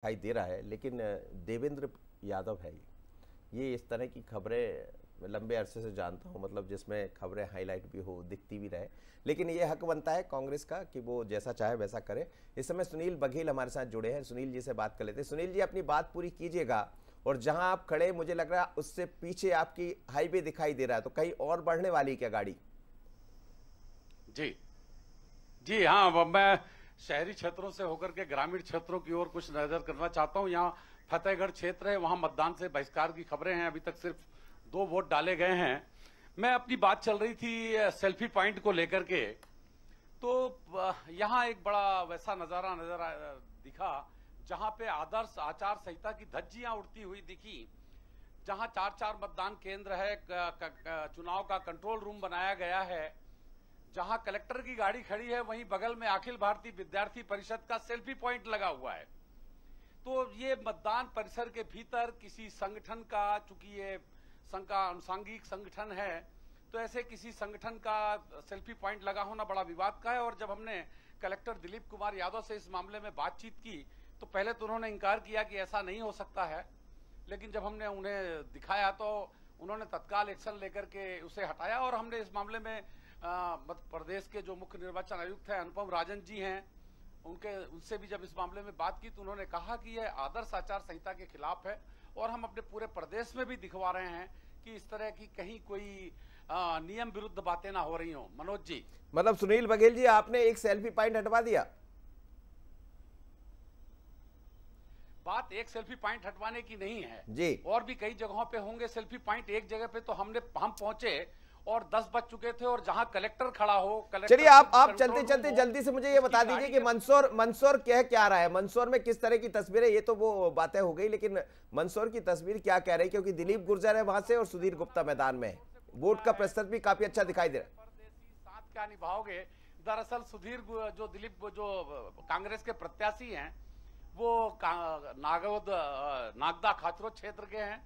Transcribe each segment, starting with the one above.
दिखाई दे रहा है, लेकिन देवेंद्र यादव है ये इस तरह की खबरें लंबे अरसे से जानता हूं, मतलब जिसमें खबरें हाईलाइट भी हो, दिखती भी रहे, लेकिन ये हक बनता है कांग्रेस का कि वो जैसा चाहे वैसा करे। इस समय सुनील बघेल हमारे साथ जुड़े हैं, सुनील जी से बात कर लेते हैं। सुनील जी, अपनी बात पूरी कीजिएगा। और जहां आप खड़े, मुझे लग रहा है उससे पीछे आपकी हाईवे दिखाई दे रहा है, तो कहीं और बढ़ने वाली क्या गाड़ी? जी जी हाँ, मैं शहरी क्षेत्रों से होकर के ग्रामीण क्षेत्रों की ओर कुछ नजर करना चाहता हूँ। यहाँ फतेहगढ़ क्षेत्र है, वहां मतदान से बहिष्कार की खबरें हैं। अभी तक सिर्फ 2 वोट डाले गए हैं। मैं अपनी बात चल रही थी सेल्फी पॉइंट को लेकर के, तो यहाँ एक बड़ा वैसा नजारा दिखा जहां पे आदर्श आचार संहिता की धज्जियां उड़ती हुई दिखी। जहां 4-4 मतदान केंद्र है, चुनाव का कंट्रोल रूम बनाया गया है, जहां कलेक्टर की गाड़ी खड़ी है, वहीं बगल में अखिल भारतीय विद्यार्थी परिषद का सेल्फी पॉइंट लगा हुआ है। तो ये मतदान परिसर के भीतर किसी संगठन का, चूंकि ये संघ का अनुसांगिक संगठन है, तो ऐसे किसी संगठन का सेल्फी पॉइंट लगा होना बड़ा विवाद का है। और जब हमने कलेक्टर दिलीप कुमार यादव से इस मामले में बातचीत की, तो पहले तो उन्होंने इनकार किया कि ऐसा नहीं हो सकता है, लेकिन जब हमने उन्हें दिखाया तो उन्होंने तत्काल एक्शन लेकर के उसे हटाया। और हमने इस मामले में मध्य प्रदेश के जो मुख्य निर्वाचन आयुक्त हैं अनुपम राजन जी हैं, उनसे भी जब इस मामले में बात की तो उन्होंने कहा कि यह आदर्श आचार संहिता के खिलाफ है। और हम अपने पूरे प्रदेश में भी दिखवा रहे हैं कि इस तरह की कहीं कोई नियम विरुद्ध बातें ना हो रही हो। मनोज जी, मतलब सुनील बघेल जी, आपने एक सेल्फी पॉइंट हटवा दिया? बात एक सेल्फी पॉइंट हटवाने की नहीं है जी, और भी कई जगहों पे होंगे सेल्फी पॉइंट। एक जगह पे तो हम पहुंचे और 10 बज चुके थे, और जहां कलेक्टर खड़ा हो, चलिए आप चलते चलते जल्दी से मुझे ये बता दीजिए कि मंदसौर क्या रहा है, मंदसौर में किस तरह की तस्वीर है? ये तो वो बातें हो गई, लेकिन मंदसौर की तस्वीर क्या कह रही है? क्योंकि दिलीप गुर्जर है वहां से और सुधीर गुप्ता मैदान में, वोट का प्रतिशत भी काफी अच्छा दिखाई दे रहा है। साथ क्या निभाओगे? दरअसल सुधीर जो दिलीप जो कांग्रेस के प्रत्याशी हैं, वो नागदा खाचरो क्षेत्र के हैं,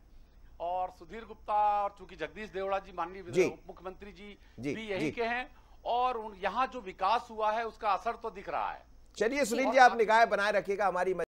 और सुधीर गुप्ता और चूंकि जगदीश देवड़ा जी माननीय उप मुख्यमंत्री जी भी यही के हैं, और यहाँ जो विकास हुआ है उसका असर तो दिख रहा है। चलिए सुनील जी, आप निगाह बनाए रखिएगा हमारी